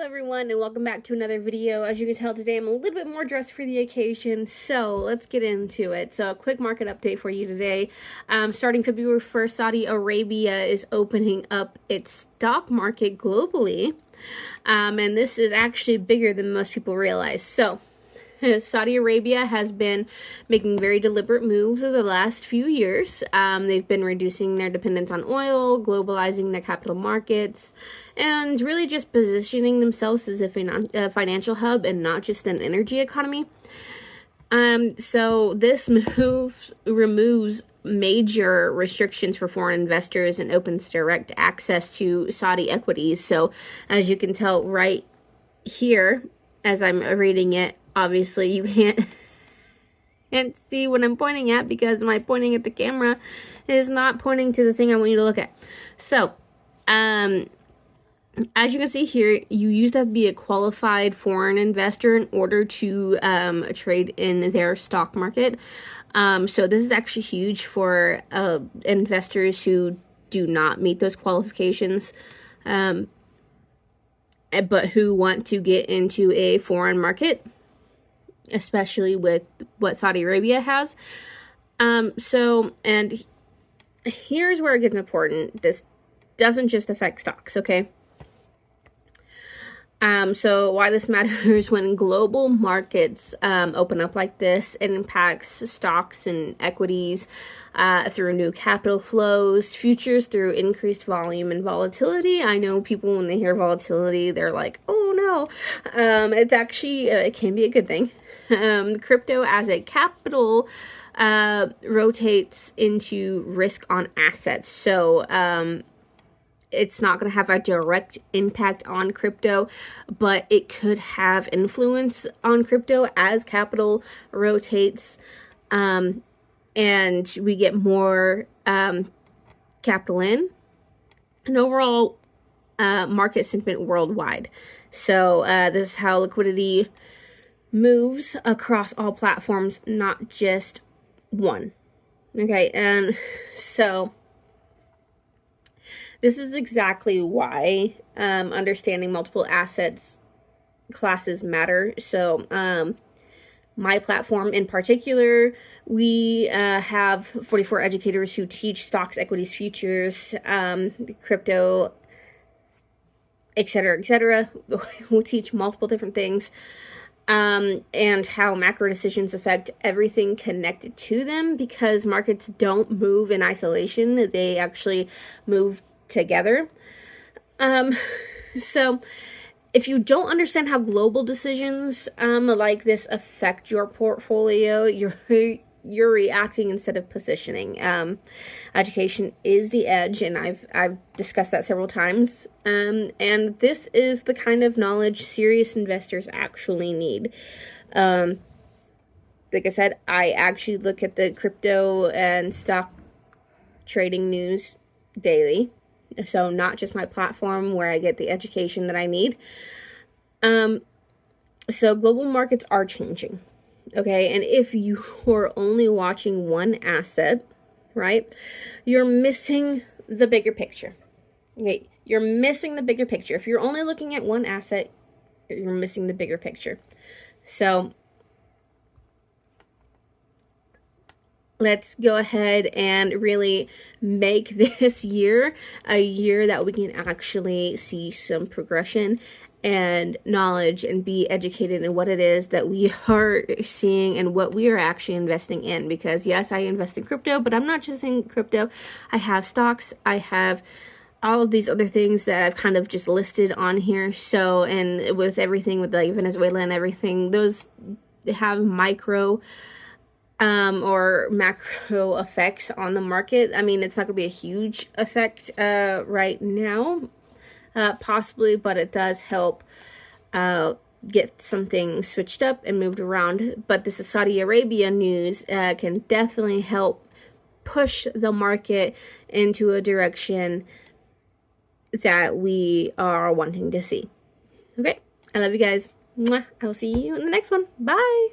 everyone, and welcome back to another video. As you can tell, today I'm a little bit more dressed for the occasion, so let's get into it. So a quick market update for you today. Starting February 1st, Saudi Arabia is opening up its stock market globally, and this is actually bigger than most people realize. So Saudi Arabia has been making very deliberate moves over the last few years. They've been reducing their dependence on oil, globalizing their capital markets, and really just positioning themselves as a financial hub and not just an energy economy. So this move removes major restrictions for foreign investors and opens direct access to Saudi equities. So as you can tell right here, as I'm reading it, obviously you can't see what I'm pointing at because my pointing at the camera is not pointing to the thing I want you to look at. So, as you can see here, you used to have to be a qualified foreign investor in order to trade in their stock market. So this is actually huge for investors who do not meet those qualifications, but who want to get into a foreign market, especially with what Saudi Arabia has. And here's where it gets important. This doesn't just affect stocks, okay? So why this matters: when global markets open up like this, it impacts stocks and equities through new capital flows, futures through increased volume and volatility. I know people, when they hear volatility, they're like, oh no. It's actually, it can be a good thing. Crypto as a capital rotates into risk on assets. So it's not going to have a direct impact on crypto, but it could have influence on crypto as capital rotates, and we get more capital in, and overall market sentiment worldwide. So this is how liquidity moves across all platforms, not just one. Okay, and so this is exactly why understanding multiple assets classes matter. So my platform in particular, we have 44 educators who teach stocks, equities, futures, crypto, etc., etc. We'll teach multiple different things, and how macro decisions affect everything connected to them, because markets don't move in isolation. They actually move together. So if you don't understand how global decisions like this affect your portfolio, you're reacting instead of positioning. Education is the edge, and I've discussed that several times. And this is the kind of knowledge serious investors actually need. Like I said, I actually look at the crypto and stock trading news daily. So not just my platform where I get the education that I need. So global markets are changing. Okay, and if you are only watching one asset, right, you're missing the bigger picture. Okay, you're missing the bigger picture. If you're only looking at one asset, you're missing the bigger picture. So let's go ahead and really make this year a year that we can actually see some progression and knowledge and be educated in what it is that we are seeing and what we are actually investing in. Because yes, I invest in crypto, but I'm not just in crypto. I have stocks. I have all of these other things that I've kind of just listed on here. So, and with everything with like Venezuela and everything, those have micro or macro effects on the market. I mean, it's not going to be a huge effect right now, possibly, but it does help get something switched up and moved around. But this is Saudi Arabia news, can definitely help push the market into a direction that we are wanting to see. Okay, I love you guys. Mwah. I will see you in the next one. Bye.